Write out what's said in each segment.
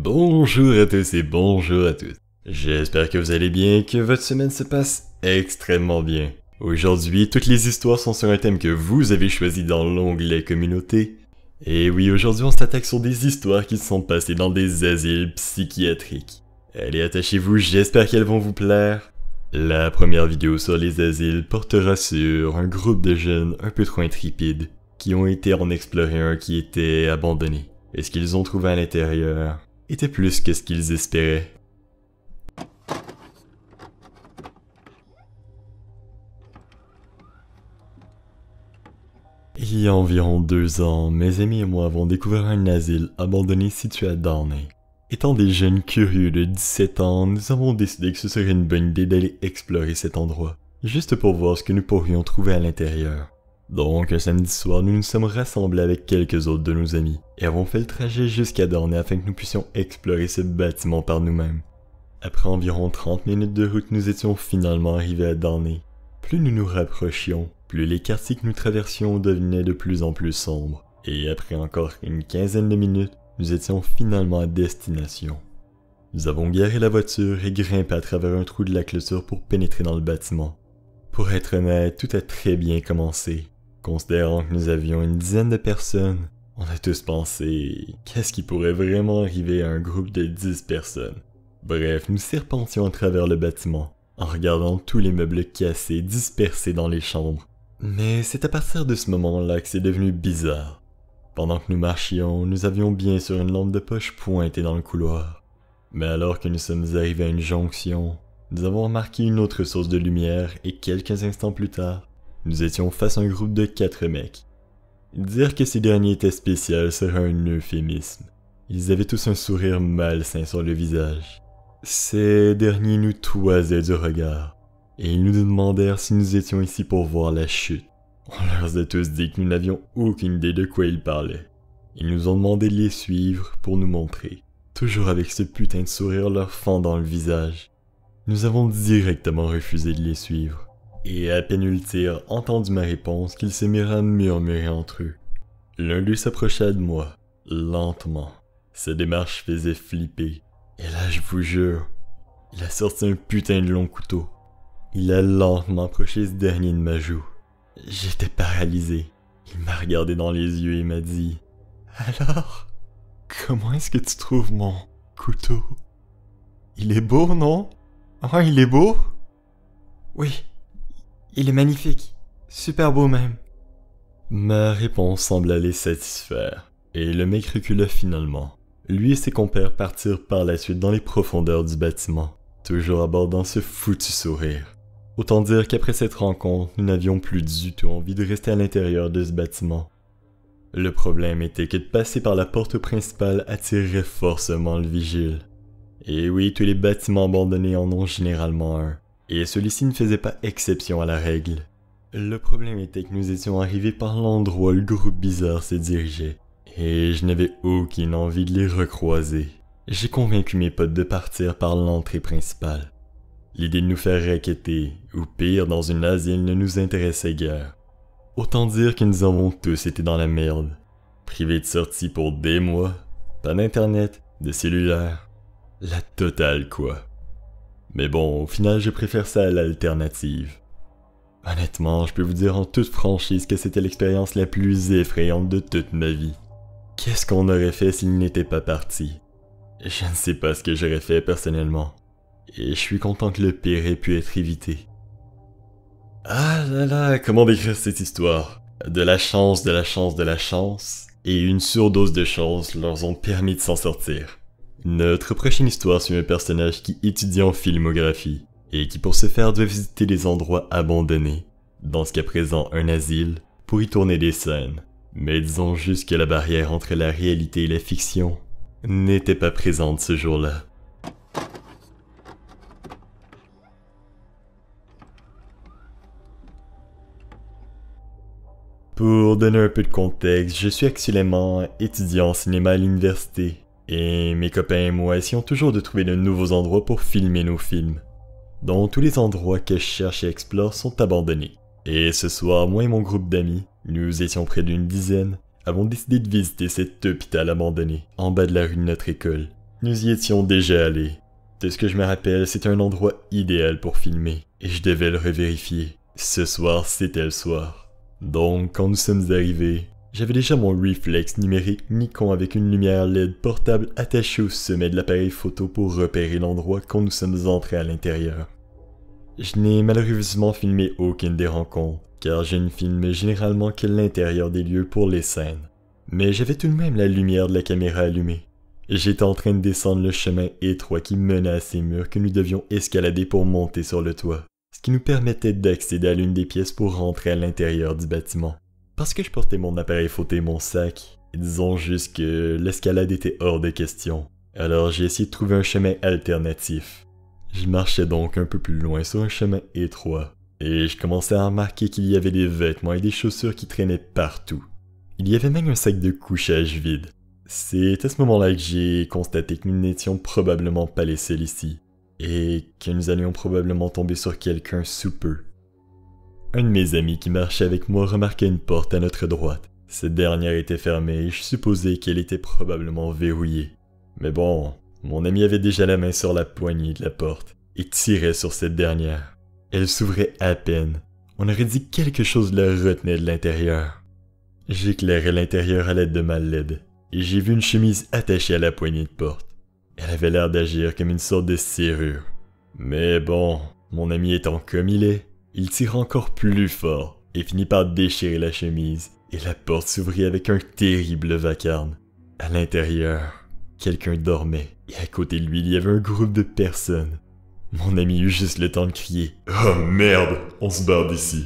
Bonjour à tous et bonjour à tous. J'espère que vous allez bien et que votre semaine se passe extrêmement bien. Aujourd'hui, toutes les histoires sont sur un thème que vous avez choisi dans l'onglet communauté. Et oui, aujourd'hui on s'attaque sur des histoires qui se sont passées dans des asiles psychiatriques. Allez, attachez-vous, j'espère qu'elles vont vous plaire. La première vidéo sur les asiles portera sur un groupe de jeunes un peu trop intrépides qui ont été en explorer un qui était abandonné. Et ce qu'ils ont trouvé à l'intérieur était plus que ce qu'ils espéraient. Il y a environ 2 ans, mes amis et moi avons découvert un asile abandonné situé à Downey. Étant des jeunes curieux de 17 ans, nous avons décidé que ce serait une bonne idée d'aller explorer cet endroit, juste pour voir ce que nous pourrions trouver à l'intérieur. Donc, un samedi soir, nous nous sommes rassemblés avec quelques autres de nos amis, et avons fait le trajet jusqu'à Downey afin que nous puissions explorer ce bâtiment par nous-mêmes. Après environ 30 minutes de route, nous étions finalement arrivés à Downey. Plus nous nous rapprochions, plus les quartiers que nous traversions devenaient de plus en plus sombres, et après encore une quinzaine de minutes, nous étions finalement à destination. Nous avons garé la voiture et grimpé à travers un trou de la clôture pour pénétrer dans le bâtiment. Pour être honnête, tout a très bien commencé. Considérant que nous avions une dizaine de personnes, on a tous pensé qu'est-ce qui pourrait vraiment arriver à un groupe de 10 personnes. Bref, nous serpentions à travers le bâtiment, en regardant tous les meubles cassés dispersés dans les chambres. Mais c'est à partir de ce moment-là que c'est devenu bizarre. Pendant que nous marchions, nous avions bien sûr une lampe de poche pointée dans le couloir. Mais alors que nous sommes arrivés à une jonction, nous avons remarqué une autre source de lumière et quelques instants plus tard, nous étions face à un groupe de 4 mecs. Dire que ces derniers étaient spéciaux serait un euphémisme. Ils avaient tous un sourire malsain sur le visage. Ces derniers nous toisaient du regard, et ils nous demandèrent si nous étions ici pour voir la chute. On leur a tous dit que nous n'avions aucune idée de quoi ils parlaient. Ils nous ont demandé de les suivre pour nous montrer, toujours avec ce putain de sourire leur fendant le visage. Nous avons directement refusé de les suivre. Et à peine eut-il entendu ma réponse qu'ils se mirent à murmurer entre eux. L'un d'eux s'approcha de moi, lentement. Sa démarche faisait flipper. Et là, je vous jure, il a sorti un putain de long couteau. Il a lentement approché ce dernier de ma joue. J'étais paralysé. Il m'a regardé dans les yeux et m'a dit « Alors, comment est-ce que tu trouves mon couteau? Il est beau, non? Ah, il est beau? » « Oui. Il est magnifique, super beau même. » Ma réponse sembla les satisfaire, et le mec recula finalement. Lui et ses compères partirent par la suite dans les profondeurs du bâtiment, toujours abordant ce foutu sourire. Autant dire qu'après cette rencontre, nous n'avions plus du tout envie de rester à l'intérieur de ce bâtiment. Le problème était que de passer par la porte principale attirerait forcément le vigile. Et oui, tous les bâtiments abandonnés en ont généralement un. Et celui-ci ne faisait pas exception à la règle. Le problème était que nous étions arrivés par l'endroit où le groupe bizarre se dirigeait, et je n'avais aucune envie de les recroiser. J'ai convaincu mes potes de partir par l'entrée principale. L'idée de nous faire racketter, ou pire dans une asile, ne nous intéressait guère. Autant dire que nous avons tous été dans la merde. Privés de sortie pour des mois, pas d'internet, de cellulaire, la totale quoi. Mais bon, au final, je préfère ça à l'alternative. Honnêtement, je peux vous dire en toute franchise que c'était l'expérience la plus effrayante de toute ma vie. Qu'est-ce qu'on aurait fait s'il n'était pas parti? Je ne sais pas ce que j'aurais fait personnellement. Et je suis content que le pire ait pu être évité. Ah là là, comment décrire cette histoire? De la chance, de la chance, de la chance, et une surdose de chance leur ont permis de s'en sortir. Notre prochaine histoire suit un personnage qui étudie en filmographie, et qui pour ce faire doit visiter des endroits abandonnés, dans ce cas présent un asile, pour y tourner des scènes. Mais disons juste que la barrière entre la réalité et la fiction n'était pas présente ce jour-là. Pour donner un peu de contexte, je suis actuellement étudiant en cinéma à l'université, et mes copains et moi essayons toujours de trouver de nouveaux endroits pour filmer nos films. Donc tous les endroits que je cherche et explore sont abandonnés. Et ce soir, moi et mon groupe d'amis, nous étions près d'une dizaine, avons décidé de visiter cet hôpital abandonné, en bas de la rue de notre école. Nous y étions déjà allés. De ce que je me rappelle, c'était un endroit idéal pour filmer, et je devais le revérifier. Ce soir, c'était le soir. Donc, quand nous sommes arrivés, j'avais déjà mon réflexe numérique Nikon avec une lumière LED portable attachée au sommet de l'appareil photo pour repérer l'endroit quand nous sommes entrés à l'intérieur. Je n'ai malheureusement filmé aucune des rencontres, car je ne filme généralement que l'intérieur des lieux pour les scènes. Mais j'avais tout de même la lumière de la caméra allumée. J'étais en train de descendre le chemin étroit qui menait à ces murs que nous devions escalader pour monter sur le toit, ce qui nous permettait d'accéder à l'une des pièces pour rentrer à l'intérieur du bâtiment. Parce que je portais mon appareil photo et mon sac, disons juste que l'escalade était hors de question. Alors j'ai essayé de trouver un chemin alternatif. Je marchais donc un peu plus loin sur un chemin étroit, et je commençais à remarquer qu'il y avait des vêtements et des chaussures qui traînaient partout. Il y avait même un sac de couchage vide. C'est à ce moment-là que j'ai constaté que nous n'étions probablement pas les seuls ici, et que nous allions probablement tomber sur quelqu'un sous peu. Un de mes amis qui marchait avec moi remarqua une porte à notre droite. Cette dernière était fermée et je supposais qu'elle était probablement verrouillée. Mais bon, mon ami avait déjà la main sur la poignée de la porte et tirait sur cette dernière. Elle s'ouvrait à peine. On aurait dit que quelque chose la retenait de l'intérieur. J'éclairais l'intérieur à l'aide de ma LED et j'ai vu une chemise attachée à la poignée de porte. Elle avait l'air d'agir comme une sorte de serrure. Mais bon, mon ami étant comme il est, il tira encore plus fort et finit par déchirer la chemise, et la porte s'ouvrit avec un terrible vacarme. À l'intérieur, quelqu'un dormait, et à côté de lui, il y avait un groupe de personnes. Mon ami eut juste le temps de crier « Oh merde, on se barre d'ici !»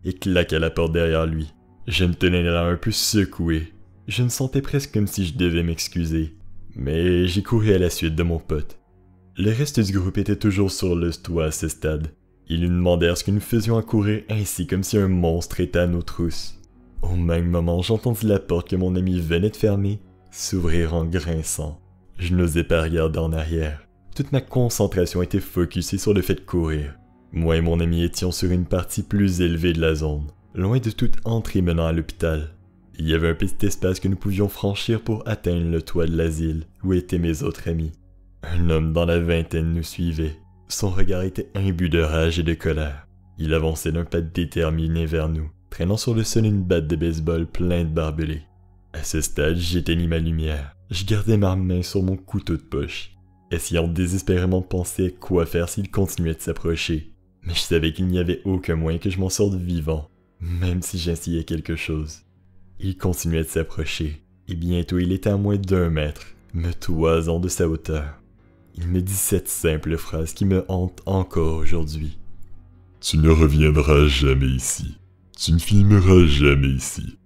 et claqua la porte derrière lui. Je me tenais là un peu secoué. Je me sentais presque comme si je devais m'excuser, mais j'ai couru à la suite de mon pote. Le reste du groupe était toujours sur le toit à ce stade. Ils nous demandèrent ce que nous faisions à courir ainsi comme si un monstre était à nos trousses. Au même moment, j'entendis la porte que mon ami venait de fermer s'ouvrir en grinçant. Je n'osais pas regarder en arrière. Toute ma concentration était focusée sur le fait de courir. Moi et mon ami étions sur une partie plus élevée de la zone, loin de toute entrée menant à l'hôpital. Il y avait un petit espace que nous pouvions franchir pour atteindre le toit de l'asile où étaient mes autres amis. Un homme dans la vingtaine nous suivait. Son regard était imbu de rage et de colère. Il avançait d'un pas déterminé vers nous, traînant sur le sol une batte de baseball pleine de barbelés. À ce stade, j'éteignis ma lumière. Je gardais ma main sur mon couteau de poche, essayant désespérément de penser à quoi faire s'il continuait de s'approcher. Mais je savais qu'il n'y avait aucun moyen que je m'en sorte vivant, même si j'essayais quelque chose. Il continuait de s'approcher, et bientôt il était à moins d'1 mètre, me toisant de sa hauteur. Il me dit cette simple phrase qui me hante encore aujourd'hui. « Tu ne reviendras jamais ici. Tu ne filmeras jamais ici.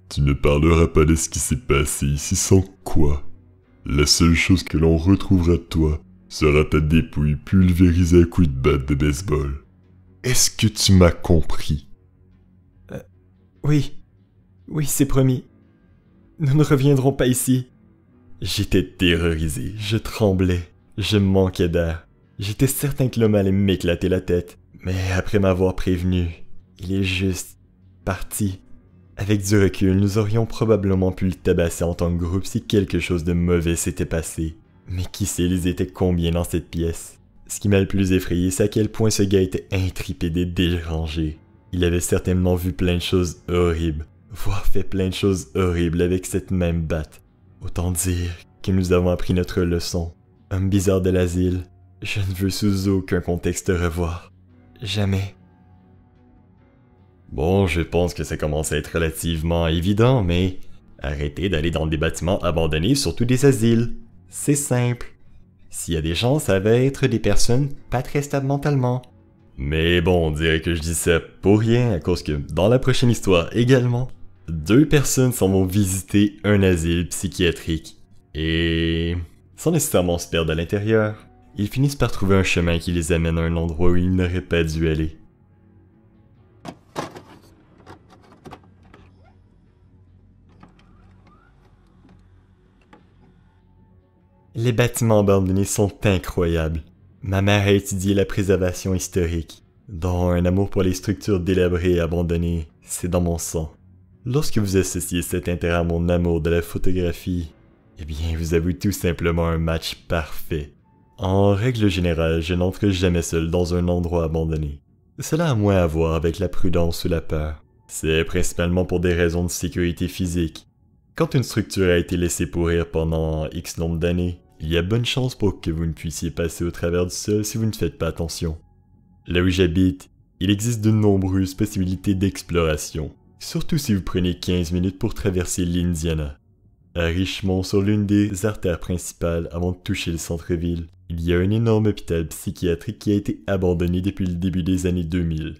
Tu ne parleras pas de ce qui s'est passé ici sans quoi. La seule chose que l'on retrouvera de toi sera ta dépouille pulvérisée à coups de batte de baseball. Est-ce que tu m'as compris? » Oui, c'est promis. Nous ne reviendrons pas ici. J'étais terrorisé, je tremblais, je manquais d'air. J'étais certain que l'homme allait m'éclater la tête, mais après m'avoir prévenu, il est juste parti. Avec du recul, nous aurions probablement pu le tabasser en tant que groupe si quelque chose de mauvais s'était passé. Mais qui sait, ils étaient combien dans cette pièce? Ce qui m'a le plus effrayé, c'est à quel point ce gars était intrépide et dérangé. Il avait certainement vu plein de choses horribles, voire fait plein de choses horribles avec cette même batte. Autant dire que nous avons appris notre leçon. Homme bizarre de l'asile, je ne veux sous aucun contexte te revoir. Jamais. Bon, je pense que ça commence à être relativement évident, mais arrêtez d'aller dans des bâtiments abandonnés, surtout des asiles. C'est simple. S'il y a des gens, ça va être des personnes pas très stables mentalement. Mais bon, on dirait que je dis ça pour rien, à cause que dans la prochaine histoire également, 2 personnes s'en vont visiter un asile psychiatrique. Et sans nécessairement se perdre à l'intérieur, ils finissent par trouver un chemin qui les amène à un endroit où ils n'auraient pas dû aller. Les bâtiments abandonnés sont incroyables. Ma mère a étudié la préservation historique, dont un amour pour les structures délabrées et abandonnées, c'est dans mon sang. Lorsque vous associez cet intérêt à mon amour de la photographie, Eh bien, vous avez tout simplement un match parfait. En règle générale, je n'entre jamais seul dans un endroit abandonné. Cela a moins à voir avec la prudence ou la peur. C'est principalement pour des raisons de sécurité physique. Quand une structure a été laissée pourrir pendant X nombre d'années, il y a bonne chance pour que vous ne puissiez passer au travers du sol si vous ne faites pas attention. Là où j'habite, il existe de nombreuses possibilités d'exploration, surtout si vous prenez 15 minutes pour traverser l'Indiana. À Richmond, sur l'une des artères principales avant de toucher le centre-ville, il y a un énorme hôpital psychiatrique qui a été abandonné depuis le début des années 2000.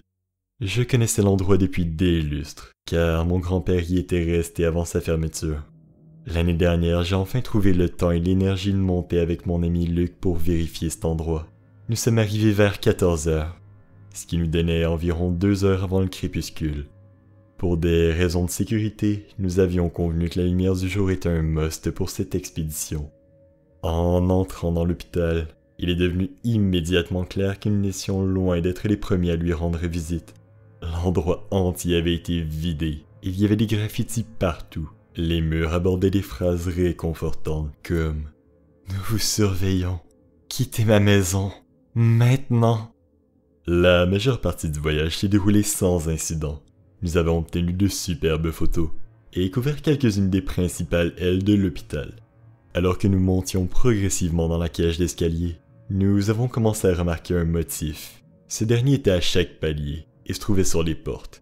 Je connaissais l'endroit depuis des lustres, car mon grand-père y était resté avant sa fermeture. L'année dernière, j'ai enfin trouvé le temps et l'énergie de monter avec mon ami Luc pour vérifier cet endroit. Nous sommes arrivés vers 14 heures, ce qui nous donnait environ 2 heures avant le crépuscule. Pour des raisons de sécurité, nous avions convenu que la lumière du jour était un must pour cette expédition. En entrant dans l'hôpital, il est devenu immédiatement clair que nous n'étions loin d'être les premiers à lui rendre visite. L'endroit entier avait été vidé. Il y avait des graffitis partout. Les murs abordaient des phrases réconfortantes comme « Nous vous surveillons. Quittez ma maison. Maintenant. » La majeure partie du voyage s'est déroulée sans incident. Nous avons obtenu de superbes photos et couvert quelques-unes des principales ailes de l'hôpital. Alors que nous montions progressivement dans la cage d'escalier, nous avons commencé à remarquer un motif. Ce dernier était à chaque palier et se trouvait sur les portes.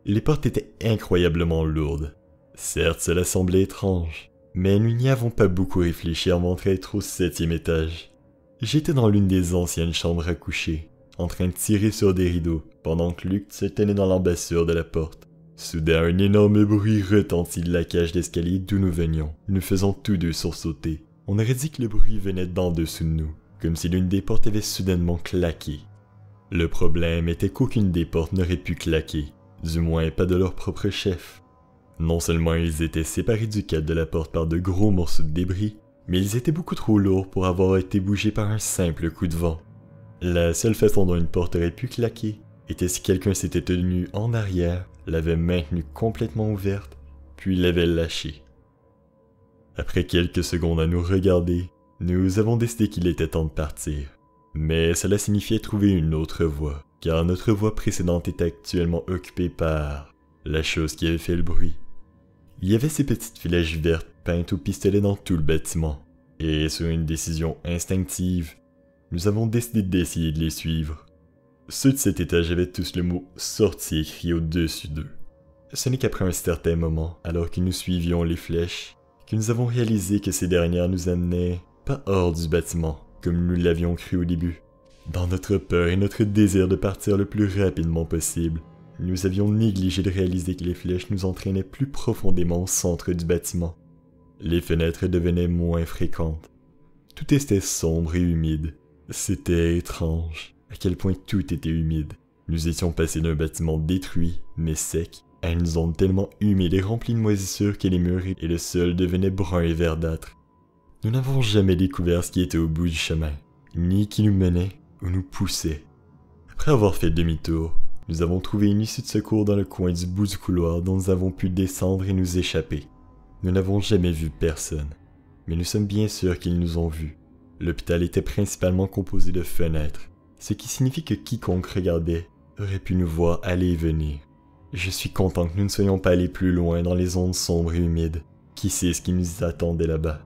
Les portes étaient incroyablement lourdes. Certes, cela semblait étrange, mais nous n'y avons pas beaucoup réfléchi avant d'être au 7e étage. J'étais dans l'une des anciennes chambres à coucher, en train de tirer sur des rideaux, pendant que Luc se tenait dans l'embrasure de la porte. Soudain, un énorme bruit retentit de la cage d'escalier d'où nous venions, nous faisant tous deux sursauter. On aurait dit que le bruit venait d'en dessous de nous, comme si l'une des portes avait soudainement claqué. Le problème était qu'aucune des portes n'aurait pu claquer, du moins pas de leur propre chef. Non seulement ils étaient séparés du cadre de la porte par de gros morceaux de débris, mais ils étaient beaucoup trop lourds pour avoir été bougés par un simple coup de vent. La seule façon dont une porte aurait pu claquer était si quelqu'un s'était tenu en arrière, l'avait maintenue complètement ouverte, puis l'avait lâchée. Après quelques secondes à nous regarder, nous avons décidé qu'il était temps de partir. Mais cela signifiait trouver une autre voie, car notre voie précédente était actuellement occupée par la chose qui avait fait le bruit. Il y avait ces petites flèches vertes peintes au pistolet dans tout le bâtiment, et sur une décision instinctive, nous avons décidé d'essayer de les suivre. Ceux de cet étage avaient tous le mot « sortie » écrit au-dessus d'eux. Ce n'est qu'après un certain moment, alors que nous suivions les flèches, que nous avons réalisé que ces dernières nous amenaient pas hors du bâtiment, comme nous l'avions cru au début. Dans notre peur et notre désir de partir le plus rapidement possible, nous avions négligé de réaliser que les flèches nous entraînaient plus profondément au centre du bâtiment. Les fenêtres devenaient moins fréquentes. Tout était sombre et humide. C'était étrange, à quel point tout était humide. Nous étions passés d'un bâtiment détruit, mais sec, à une zone tellement humide et remplie de moisissures que les murs et le sol devenaient bruns et verdâtres. Nous n'avons jamais découvert ce qui était au bout du chemin, ni qui nous menait ou nous poussait. Après avoir fait demi-tour, nous avons trouvé une issue de secours dans le coin du bout du couloir dont nous avons pu descendre et nous échapper. Nous n'avons jamais vu personne, mais nous sommes bien sûrs qu'ils nous ont vus. L'hôpital était principalement composé de fenêtres, ce qui signifie que quiconque regardait aurait pu nous voir aller et venir. Je suis content que nous ne soyons pas allés plus loin dans les zones sombres et humides. Qui sait ce qui nous attendait là-bas?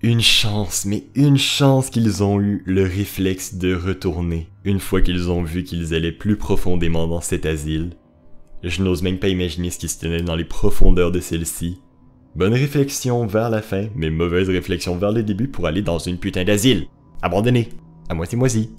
Une chance, mais une chance qu'ils ont eu le réflexe de retourner, une fois qu'ils ont vu qu'ils allaient plus profondément dans cet asile. Je n'ose même pas imaginer ce qui se tenait dans les profondeurs de celle-ci. Bonne réflexion vers la fin, mais mauvaise réflexion vers le début pour aller dans une putain d'asile. Abandonné, à moitié moisi.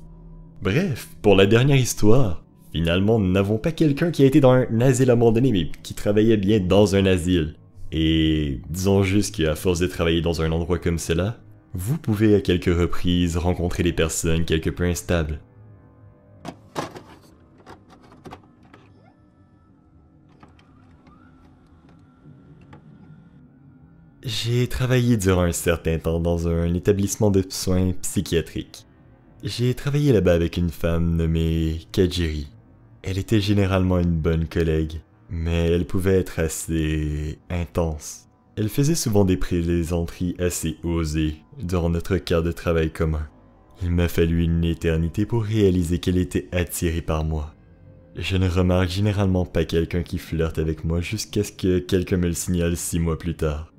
Bref, pour la dernière histoire, finalement nous n'avons pas quelqu'un qui a été dans un asile abandonné, mais qui travaillait bien dans un asile. Et disons juste qu'à force de travailler dans un endroit comme cela, vous pouvez à quelques reprises rencontrer des personnes quelque peu instables. J'ai travaillé durant un certain temps dans un établissement de soins psychiatriques. J'ai travaillé là-bas avec une femme nommée Kajiri. Elle était généralement une bonne collègue, mais elle pouvait être assez intense. Elle faisait souvent des plaisanteries assez osées durant notre quart de travail commun. Il m'a fallu une éternité pour réaliser qu'elle était attirée par moi. Je ne remarque généralement pas quelqu'un qui flirte avec moi jusqu'à ce que quelqu'un me le signale 6 mois plus tard.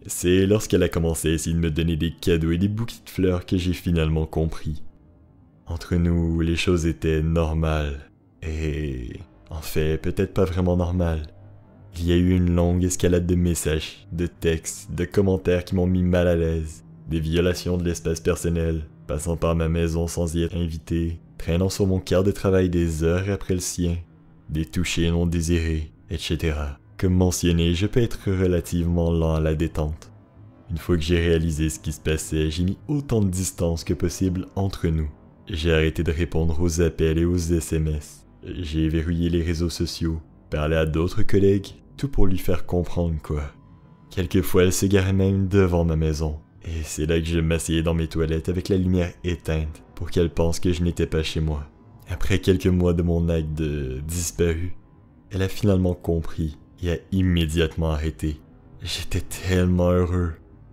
C'est lorsqu'elle a commencé à essayer de me donner des cadeaux et des bouquets de fleurs que j'ai finalement compris. Entre nous, les choses étaient normales. Et... en fait, peut-être pas vraiment normales. Il y a eu une longue escalade de messages, de textes, de commentaires qui m'ont mis mal à l'aise. Des violations de l'espace personnel, passant par ma maison sans y être invité, traînant sur mon quart de travail des heures après le sien, des touchés non désirés, etc. Comme mentionné, je peux être relativement lent à la détente. Une fois que j'ai réalisé ce qui se passait, j'ai mis autant de distance que possible entre nous. J'ai arrêté de répondre aux appels et aux SMS. J'ai verrouillé les réseaux sociaux, parlé à d'autres collègues, tout pour lui faire comprendre quoi. Quelquefois, elle se garait même devant ma maison. Et c'est là que je m'asseyais dans mes toilettes avec la lumière éteinte pour qu'elle pense que je n'étais pas chez moi. Après quelques mois de mon acte de disparu, elle a finalement compris et a immédiatement arrêté. J'étais tellement heureux.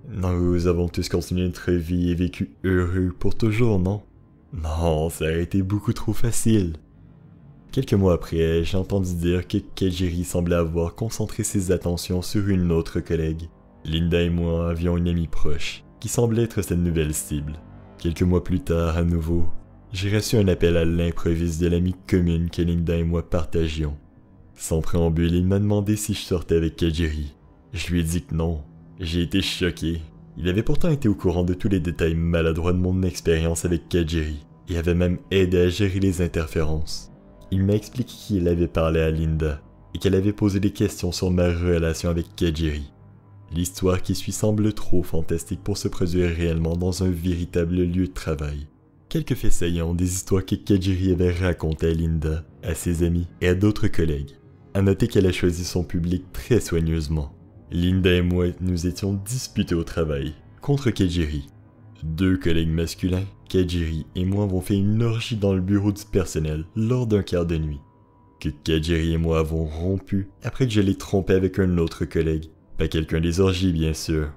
Nous avons tous continué notre vie et vécu heureux pour toujours, non? Non, ça a été beaucoup trop facile. Quelques mois après, j'ai entendu dire que Kajiri semblait avoir concentré ses attentions sur une autre collègue. Linda et moi avions une amie proche, qui semblait être cette nouvelle cible. Quelques mois plus tard, à nouveau, j'ai reçu un appel à l'improviste de l'amie commune que Linda et moi partagions. Sans préambule, il m'a demandé si je sortais avec Kajiri. Je lui ai dit que non. J'ai été choqué. Il avait pourtant été au courant de tous les détails maladroits de mon expérience avec Kajiri, et avait même aidé à gérer les interférences. Il m'a expliqué qu'il avait parlé à Linda, et qu'elle avait posé des questions sur ma relation avec Kajiri. L'histoire qui suit semble trop fantastique pour se produire réellement dans un véritable lieu de travail. Quelques faits saillants des histoires que Kajiri avait racontées à Linda, à ses amis et à d'autres collègues. À noter qu'elle a choisi son public très soigneusement. Linda et moi nous étions disputés au travail, contre Kajiri. 2 collègues masculins, Kajiri et moi avons fait une orgie dans le bureau du personnel lors d'un quart de nuit. Que Kajiri et moi avons rompu après que je l'ai trompé avec un autre collègue. Pas quelqu'un des orgies, bien sûr.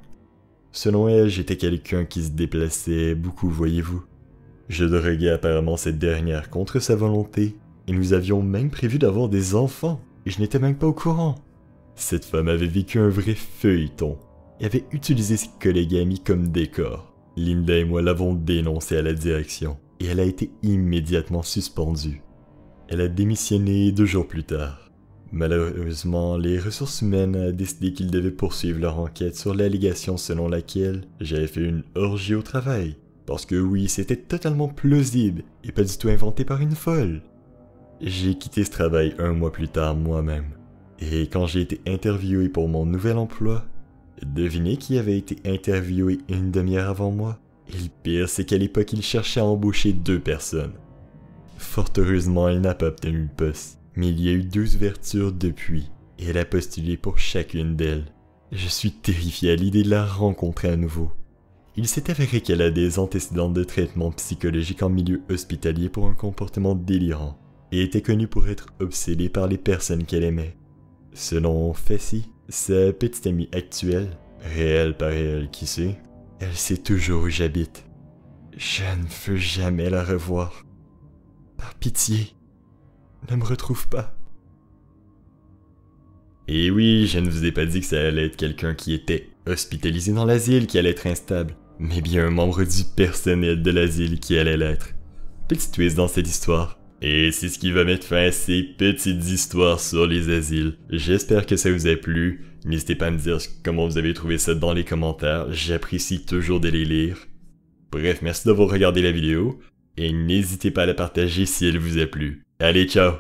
Selon elle, j'étais quelqu'un qui se déplaçait beaucoup, voyez-vous. Je droguais apparemment cette dernière contre sa volonté, et nous avions même prévu d'avoir des enfants, et je n'étais même pas au courant. Cette femme avait vécu un vrai feuilleton, et avait utilisé ses collègues et amis comme décor. Linda et moi l'avons dénoncée à la direction, et elle a été immédiatement suspendue. Elle a démissionné 2 jours plus tard. Malheureusement, les ressources humaines ont décidé qu'ils devaient poursuivre leur enquête sur l'allégation selon laquelle j'avais fait une orgie au travail. Parce que oui, c'était totalement plausible et pas du tout inventé par une folle. J'ai quitté ce travail 1 mois plus tard moi-même. Et quand j'ai été interviewé pour mon nouvel emploi, devinez qui avait été interviewé une demi-heure avant moi? Et le pire, c'est qu'à l'époque, il cherchait à embaucher 2 personnes. Fort heureusement, il n'a pas obtenu le poste. Mais il y a eu 2 ouvertures depuis, et elle a postulé pour chacune d'elles. Je suis terrifié à l'idée de la rencontrer à nouveau. Il s'est avéré qu'elle a des antécédents de traitement psychologique en milieu hospitalier pour un comportement délirant, et était connue pour être obsédée par les personnes qu'elle aimait. Selon Fessy, sa petite amie actuelle, réelle par réelle qui sait, elle sait toujours où j'habite. Je ne veux jamais la revoir. Par pitié. Ne me retrouve pas. Et oui, je ne vous ai pas dit que ça allait être quelqu'un qui était hospitalisé dans l'asile qui allait être instable, mais bien un membre du personnel de l'asile qui allait l'être. Petit twist dans cette histoire. Et c'est ce qui va mettre fin à ces petites histoires sur les asiles. J'espère que ça vous a plu. N'hésitez pas à me dire comment vous avez trouvé ça dans les commentaires. J'apprécie toujours de les lire. Bref, merci d'avoir regardé la vidéo. Et n'hésitez pas à la partager si elle vous a plu. Allez, ciao!